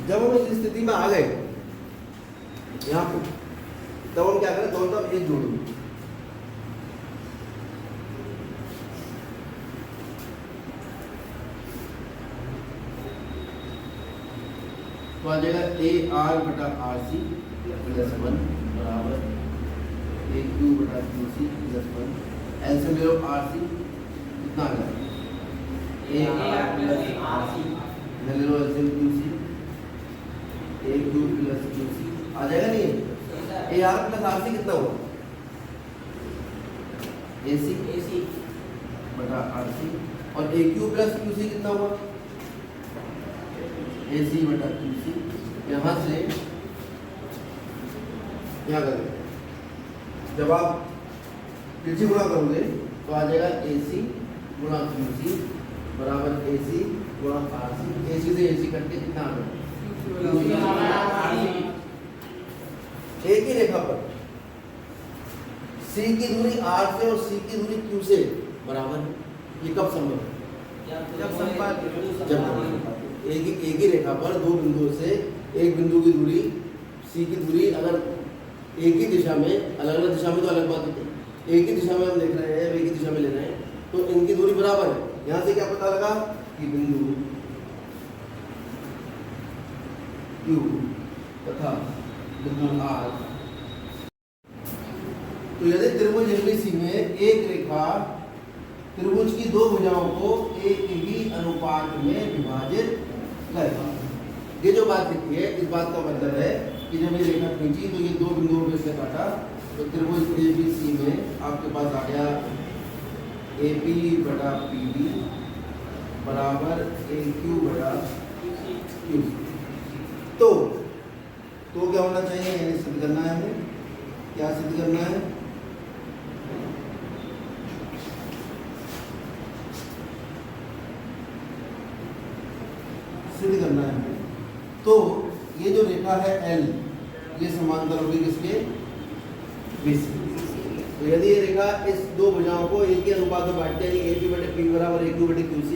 जब हम इस स्थिति में आ गए यहाँ पे, तब हम क्या करें, दोनों तरफ एक जोड़ेंगे। तो आ जाएगा ए आर बटा आर सी प्लस 1 बराबर ए क्यू बटा क्यू सी प्लस 1। एल से ले लो आर सी, कितना आ गया, A R plus R C, ले लो एल से Q C, A Q plus Q C आ जाएगा। नहीं, A R plus R C कितना हुआ, ए सी बटा आर सी, और A Q plus Q C कितना हुआ, ए सी बटा क्यू सी। यहाँ से यहाँ करेंगे, जब आप पीछे गुणा करोगे तो आ जाएगा ए सी गुणा क्यू सी बराबर ए सी गुणा आर सी। ए सी से ए सी करके कितना आ गया, एक ही रेखा पर सी की दूरी आर से और सी की दूरी क्यू से बराबर, ये कब संभव है, जब एक ही रेखा पर दो बिंदुओं से एक बिंदु की दूरी सी की दूरी अगर एक ही दिशा में, अलग अलग दिशा में तो अलग बात होती है, एक ही दिशा में हम देख रहे हैं, एक ही दिशा में ले रहे हैं, तो इनकी दूरी बराबर है। यहाँ से क्या पता लगा कि बिंदु Q तथा बिंदु R, तो यदि त्रिभुज ABC में एक रेखा त्रिभुज की दो भुजाओं को एक ही अनुपात में विभाजित करेगा। ये जो बात लिखी है, इस बात का मतलब है कि जब ये रेखा खींची तो ये दो बिंदुओं पे से काटा, तो त्रिभुज ABC में आपके पास आ गया AP बटा PD बराबर AQ बटा QC। तो क्या होना चाहिए, यानी सिद्ध करना है हमें, क्या सिद्ध करना है, सिद्ध करना है हमें। तो ये जो रेखा है L, ये समांतर होगी किसके, BC। तो यदि ये रेखा इस दो भुजाओं को एक ही अनुपात में बांटते हैं, AP बटे P बराबर AQ बटे QC,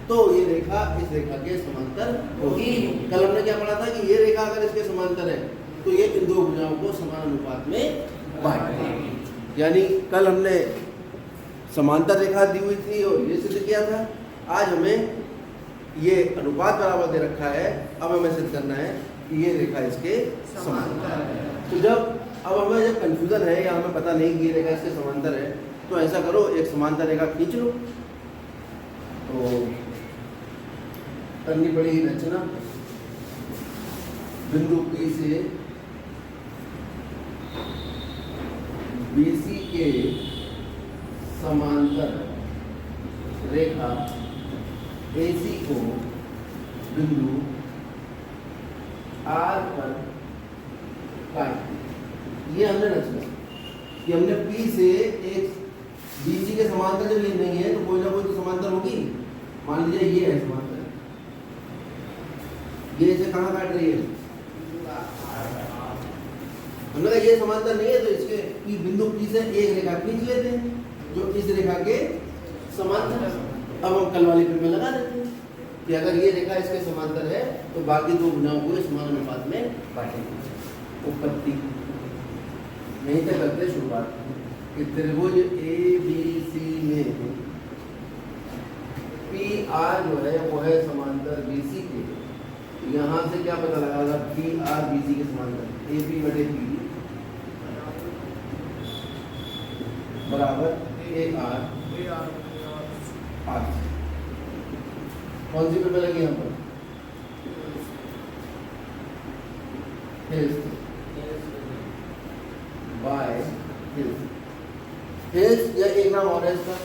तो ये रेखा इस रेखा के समांतर होगी। कल हमने क्या पढ़ा था कि ये रेखा अगर इसके समांतर है तो ये इन दो भुजाओं को समान अनुपात में बांटेगी। यानी कल हमने समांतर रेखा दी हुई थी और ये सिद्ध किया था, आज हमें ये अनुपात बराबर दे रखा है, अब हमें सिद्ध करना है कि ये रेखा इसके समांतर है। तो अब हमें जब कंफ्यूजन है या हमें पता नहीं कि ये रेखा इसके समांतर है, तो ऐसा करो, एक समांतर रेखा खींच लो। तो करनी पड़ेगी रचना, बिंदु P से BC के समांतर रेखा AC को बिंदु R पर काट। ये हमने रचना कि हमने P से एक BC के समांतर जब ये नहीं है तो कोई ना कोई तो समांतर होगी। मान लीजिए ये है समांतर, ये इसे कहाँ काट रही है, हमने कहा ये समांतर नहीं है तो इसके बिंदु P से एक रेखा खींच लेते हैं जो इस रेखा के समांतर है। अब हम कल वाली फिर में लगा देते हैं कि अगर ये रेखा इसके समांतर है तो बाकी दो भुजाओं को समान अनुपात में बांटेंगे। उत्पत्ति नहीं तो करते शुरुआत कि त्रिभुज ABC में PR जो है वो है समांतर BC के। यहाँ से क्या पता लगा, PR BC के समांतर AP बटे PD बराबर AR R। कौन सी पेपर लगी यहाँ पर, बाय या एक नाम और है इसका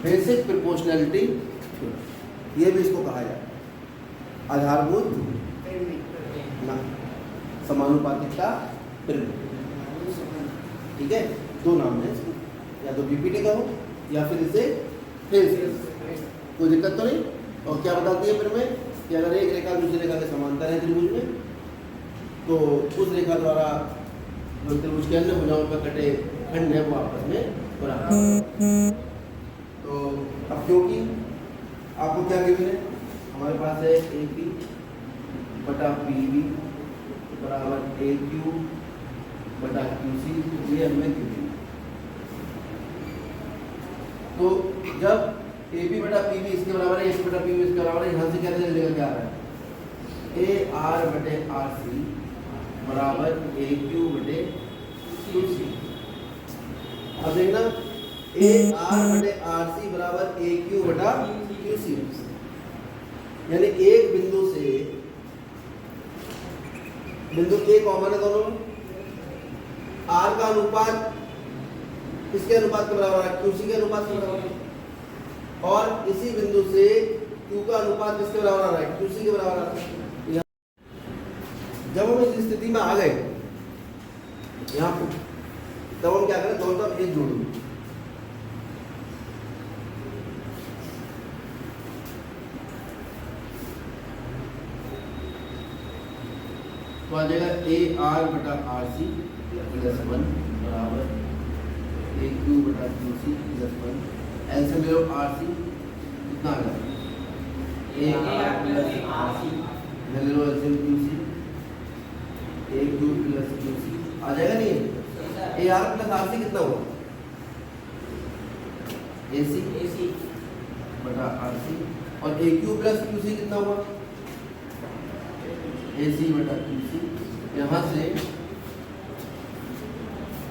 बेसिक प्रोपोर्शनैलिटी, ये भी इसको कहा जाए आधारभूत समानुपातिकता प्रमेय। ठीक है, दो नाम है इसके, या तो बीपीटी कहो या फिर इसे कोई दिक्कत तो नहीं। और क्या बताती है प्रमेय कि अगर एक रेखा दूसरी रेखा के समांतर है त्रिभुज में, तो उस रेखा द्वारा जो त्रिभुज के अन्य भुजाओं पर कटे खंड है वो आपस में बराबर। तो अब क्योंकि आपको क्या गिवन है? हमारे पास है ए पी बटा पी बी बराबर ए क्यू बटा क्यू सी, ये हमें गिवन है। तो जब ए पी बटा पी बी इसके बराबर है, ए पी बटा पी बी इसके बराबर है, यहाँ से क्या निकल क्या आ रहा है? ए आर बटे आर सी बराबर ए क्यू बटे क्यू सी। अब देखना ए आर बटे आर सी बराबर ए क्यू बटा क्यू सी, यानी एक बिंदु से बिंदु ए कॉमन है दोनों में, आर का अनुपात किसके अनुपात के बराबर है? क्यूसी के अनुपात के बराबर है, और इसी बिंदु से क्यू का अनुपात किसके बराबर आ रहा है? क्यूसी के बराबर आ रहा है। जब हम इस स्थिति में आ गए यहाँ पर, तब हम क्या करें? दोनों तरफ एक जोड़ दें। तो आ जाएगा ए आर बटा आर सी प्लस 1 बराबर ए क्यू बटा क्यू सी प्लस 1। एल से ले लो आर सी, कितना आ गया? A R plus R C, ले लो एल से Q C, A Q plus Q C आ जाएगा। नहीं, A R plus R C कितना हुआ? ए सी बटा आर सी, और A Q plus Q C कितना हुआ? ए सी बटा क्यू सी। यहाँ से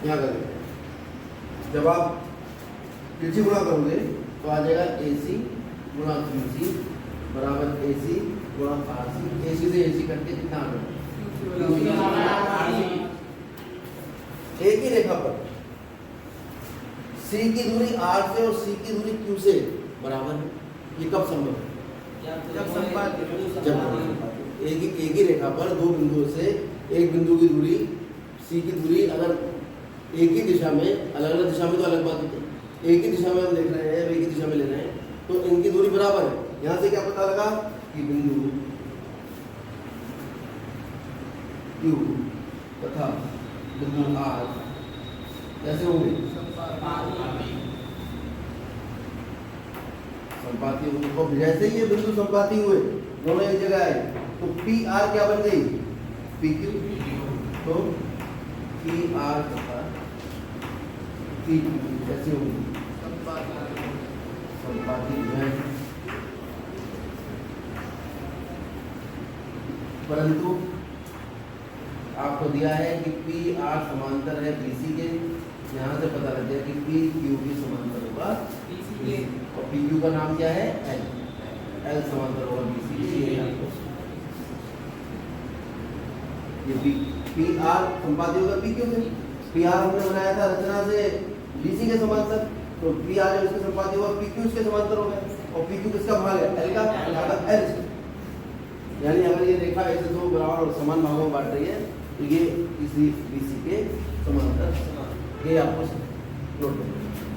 क्या करेंगे? जब आप तिरछी गुणा करोगे तो आ जाएगा ए सी गुणा क्यू सी बराबर ए सी गुणा आर सी। ए सी से ए सी करके कितना आ गया? एक ही रेखा पर सी की दूरी आर से और सी की दूरी क्यू से बराबर है, ये कब संभव है? जब एक ही रेखा पर दो बिंदुओं से एक बिंदु की दूरी सी की दूरी अगर एक ही दिशा में, अलग अलग दिशा में तो अलग बात होती है, एक ही दिशा में हम देख रहे हैं, एक ही दिशा में ले रहे हैं, तो इनकी दूरी बराबर है। यहाँ से क्या पता लगा कि बिंदु क्यू तथा बिंदु आर कैसे होंगे? संपाती होंगे। और जैसे ही ये बिंदु संपाती हुए दोनों एक जगह आए तो पी आर क्या बन गई? P Q. तो पी आर तथा पी क्यू कैसे होंगे? संपाती है, परंतु आपको दिया है कि पी आर समांतर है बीसी के, यहाँ से पता लग गया कि पी क्यू भी समांतर होगा बीसी के, और पी क्यू का नाम क्या है? एल। एल समांतर होगा बीसी के। ये पी आर संपाती होगा पी क्यू से। पी आर हमने बनाया था रचना से बीसी के समांतर, तो पी आर है उसके संपाती होगा पी क्यू उसके समांतर हो गया, और पी क्यू किसका भाग है? एल का, एल से। यानी अगर ये रेखा ऐसे दो बराबर और समान भागों में बांट रही है तो ये इसी बीसी के समांतर, ये आपको नोट करना है।